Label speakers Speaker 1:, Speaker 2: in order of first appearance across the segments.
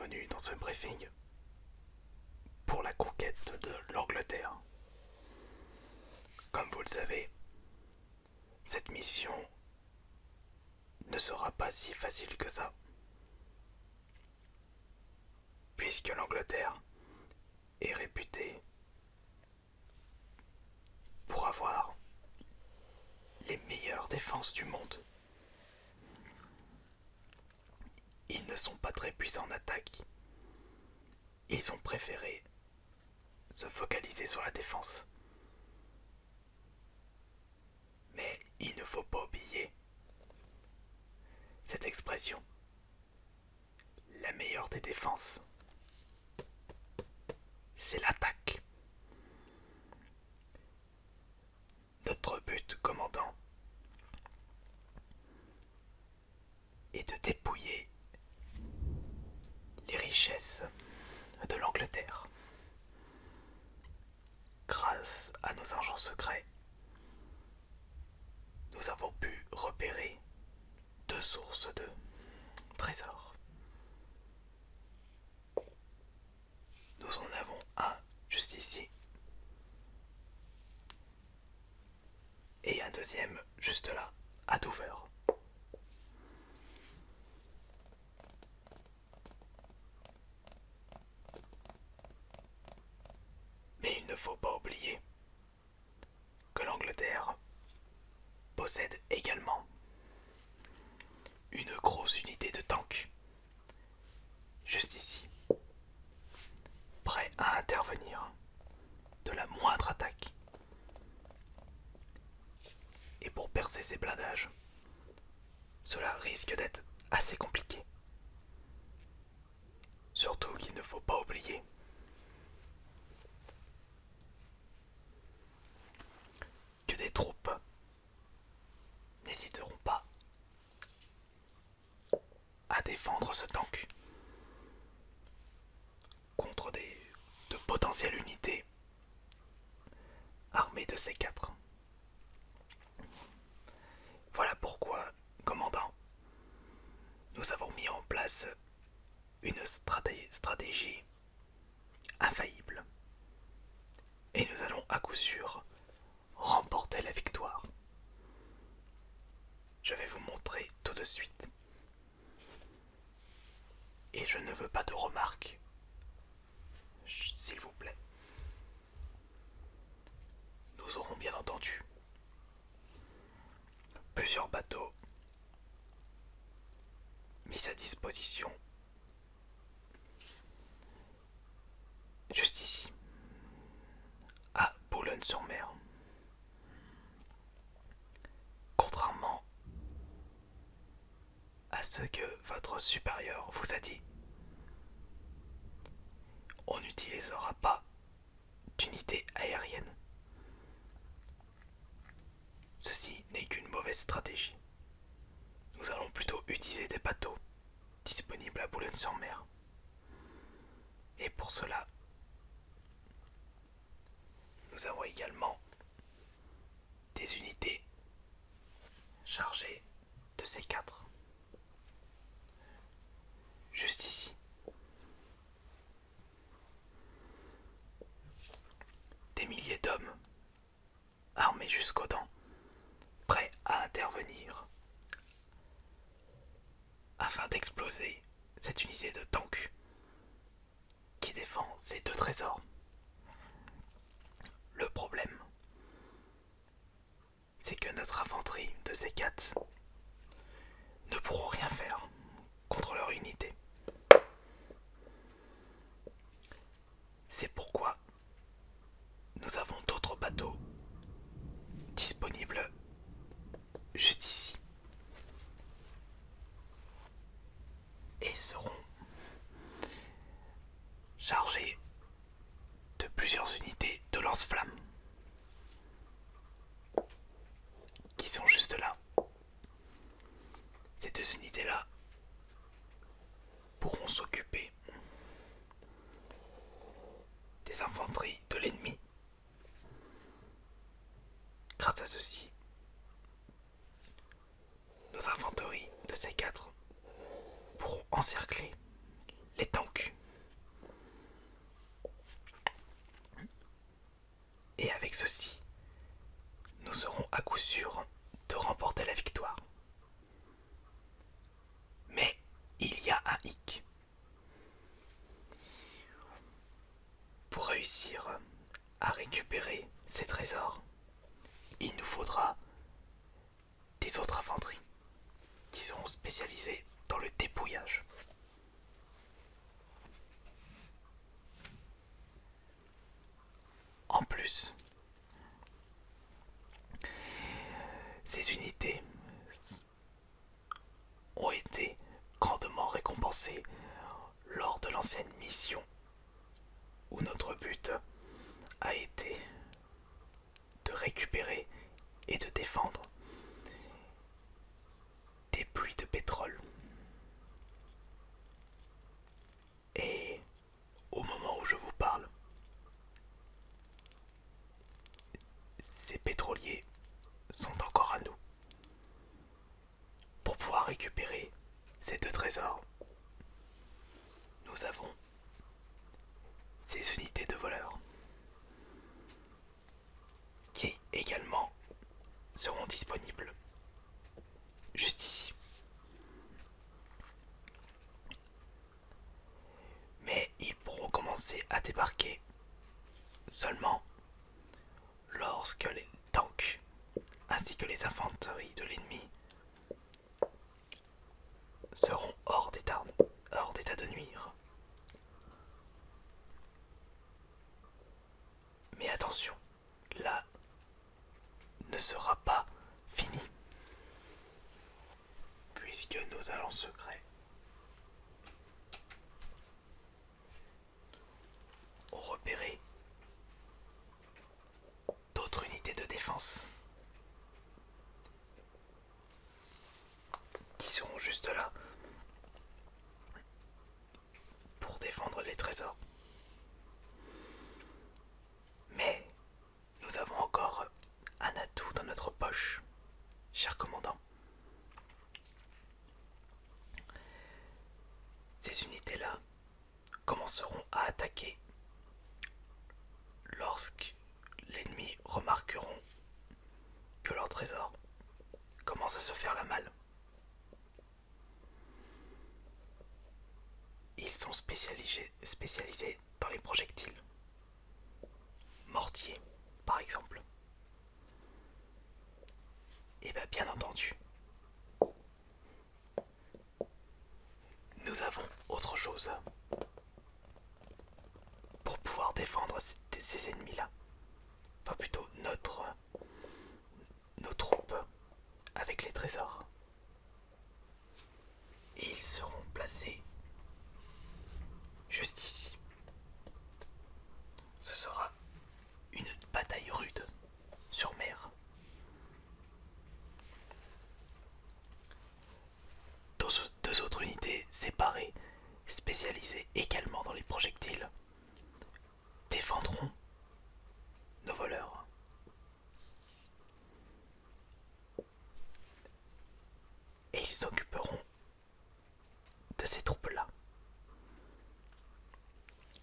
Speaker 1: bienvenue dans ce briefing pour la conquête de l'Angleterre. Comme vous le savez, cette mission ne sera pas si facile que ça, puisque l'Angleterre est réputée pour avoir les meilleures défenses du monde. Ils ne sont pas très puissants en attaque. Ils ont préféré se focaliser sur la défense. Mais il ne faut pas oublier cette expression. La meilleure des défenses, c'est l'attaque. Notre but, commandant, est de dépouiller les richesses de l'Angleterre. Grâce à nos agents secrets, nous avons pu repérer 2 sources de trésors. Nous en avons un juste ici et un deuxième juste là, à Dover. Mais il ne faut pas oublier que l'Angleterre possède également une grosse unité de tanks, juste ici, prêt à intervenir de la moindre attaque. Et pour percer ces blindages, cela risque d'être assez compliqué. Surtout qu'il ne faut pas oublier que des troupes n'hésiteront pas à défendre ce tank contre de potentielles unités armées de C4. Voilà pourquoi, commandant, nous avons mis en place une stratégie infaillible. Et nous allons à coup sûr remporter la victoire. Je vais vous montrer tout de suite. Et je ne veux pas de remarques, s'il vous plaît. Nous aurons bien entendu plusieurs bateaux mis à disposition juste ici, à Boulogne-sur-Mer. Contrairement à ce que votre supérieur vous a dit, on n'utilisera pas d'unité aérienne. Ceci n'est qu'une mauvaise stratégie. Nous allons plutôt utiliser des bateaux disponibles à Boulogne-sur-Mer. Et pour cela, nous avons également des unités chargées de C4. Juste ici. Des milliers d'hommes, armés jusqu'aux dents, prêts à intervenir afin d'exploser cette unité de tank qui défend ces 2 trésors. Le problème, c'est que notre infanterie de C4 ne pourront rien faire contre leur unité. C'est pourquoi nous avons d'autres bateaux disponibles juste ici et seront chargés de plusieurs unités de lance-flammes qui sont juste là. Ces 2 unités-là pourront s'occuper des infanteries de l'ennemi. Grâce à ceci, nos infanteries de C4 pourront encercler les tanks. Et avec ceci, nous aurons à coup sûr de remporter la victoire. Mais il y a un hic. Pour réussir à récupérer ces trésors, il nous faudra des autres infanteries qui seront spécialisées dans le dépouillage. En plus, ces unités ont été grandement récompensées lors de l'ancienne mission où notre but a été de récupérer et de défendre des pluies de pétrole. Et au moment où je vous parle, ces pétroliers sont encore à nous. Pour pouvoir récupérer ces deux trésors, nous avons ces unités de voleurs qui également seront disponibles juste ici. Mais ils pourront commencer à débarquer seulement lorsque les tanks ainsi que les infanteries de l'ennemi seront hors d'état de nuire. Mais attention, là ne sera pas fini, puisque nos agents secrets ont repéré d'autres unités de défense qui seront juste là pour défendre les trésors. Mais nous avons encore un atout dans notre poche, cher commandant. Ces unités-là commenceront à attaquer lorsque l'ennemi remarqueront que leur trésor commence à se faire la malle. Ils sont spécialisés dans les projectiles. Mortier, par exemple. Et bien entendu, nous avons autre chose pour pouvoir défendre ces ennemis-là. Enfin plutôt nos troupes avec les trésors. Et ils seront placés juste ici. Ce sera une bataille rude sur mer. Deux autres unités séparées, spécialisées également dans les projectiles, défendront nos voleurs. Et ils s'occuperont de ces troupes-là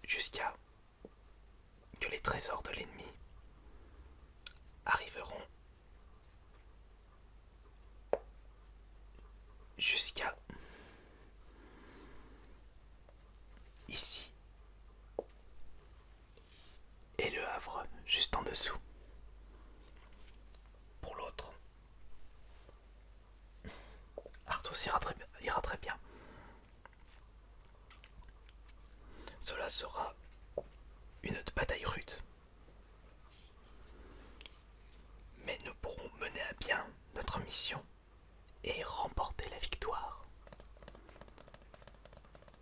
Speaker 1: jusqu'à que les trésors de l'ennemi arriveront jusqu'à ici et le Havre juste en dessous. Pour l'autre, Arthos ira très bien. Cela sera une bataille rude. Mais nous pourrons mener à bien notre mission et remporter la victoire.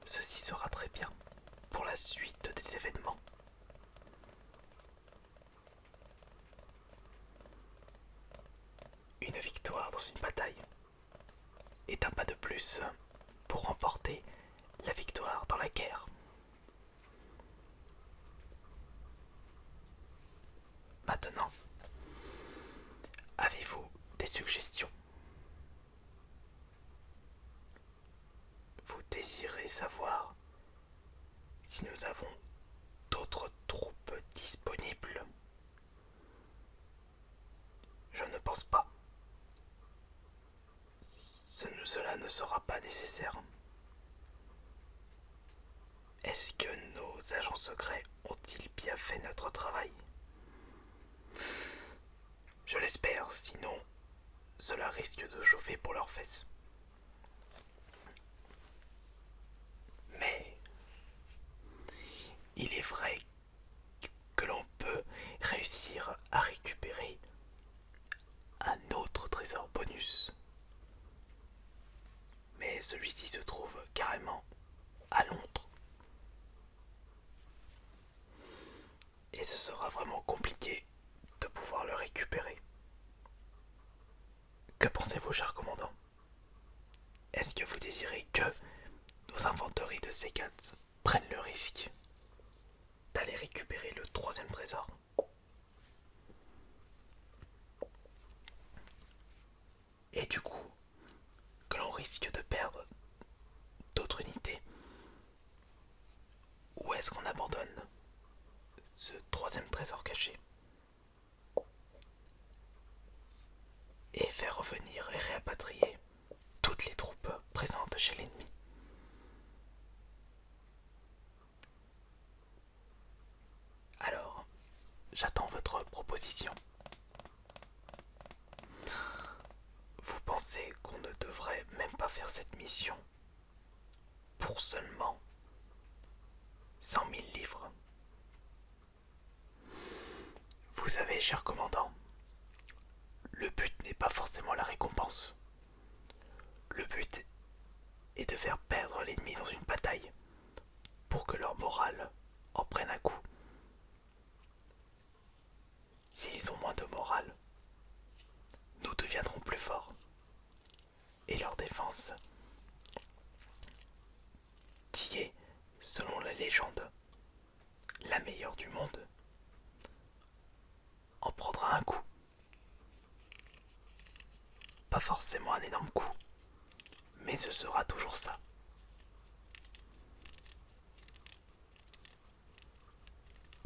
Speaker 1: Ceci sera très bien pour la suite des événements. Une victoire dans une bataille est un pas de plus pour remporter la victoire dans la guerre. Maintenant, avez-vous des suggestions? Vous désirez savoir si nous avons d'autres troupes disponibles. Je ne pense pas. Cela ne sera pas nécessaire. Est-ce que nos agents secrets ont-ils bien fait notre travail? Je l'espère, sinon cela risque de chauffer pour leurs fesses. Mais il est vrai que l'on peut réussir à récupérer un autre trésor bonus. Mais celui-ci se trouve carrément à Londres. Et ce sera vraiment compliqué de pouvoir le récupérer. Que pensez-vous, cher commandant? Est-ce que vous désirez que nos infanteries de C4 prennent le risque d'aller récupérer le troisième trésor? Et du coup, que l'on risque de perdre d'autres unités? Ou est-ce qu'on abandonne ce troisième trésor caché et faire revenir et réapatrier toutes les troupes présentes chez l'ennemi? Alors, j'attends votre proposition. Vous pensez qu'on ne devrait même pas faire cette mission pour seulement 100 000 livres? Vous savez, cher commandant, le but n'est pas forcément la récompense. Le but est de faire perdre l'ennemi dans une bataille pour que leur morale en prenne un coup. S'ils ont moins de morale, nous deviendrons plus forts. Et leur défense, qui est, selon la légende, la meilleure du monde, en prendra un coup. Pas forcément un énorme coup, mais ce sera toujours ça.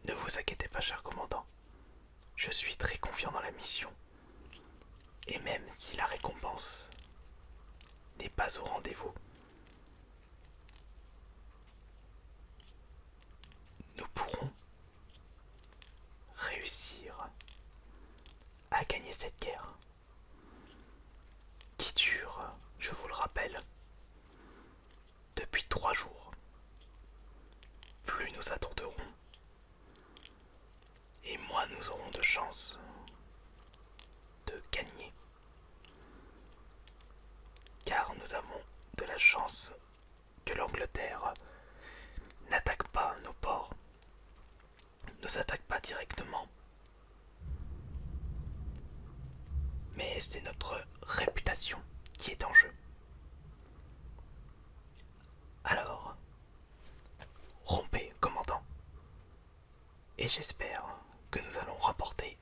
Speaker 1: Ne vous inquiétez pas, cher commandant. Je suis très confiant dans la mission. Et même si la récompense n'est pas au rendez-vous, nous pourrons réussir à gagner cette guerre qui dure, je vous le rappelle, depuis 3 jours. Plus nous attenderons et moins nous aurons de chances de gagner. Car nous avons de la chance que l'Angleterre n'attaque pas nos ports, ne attaque pas directement. Mais c'est notre réputation qui est en jeu. Alors, rompez, commandant. Et j'espère que nous allons remporter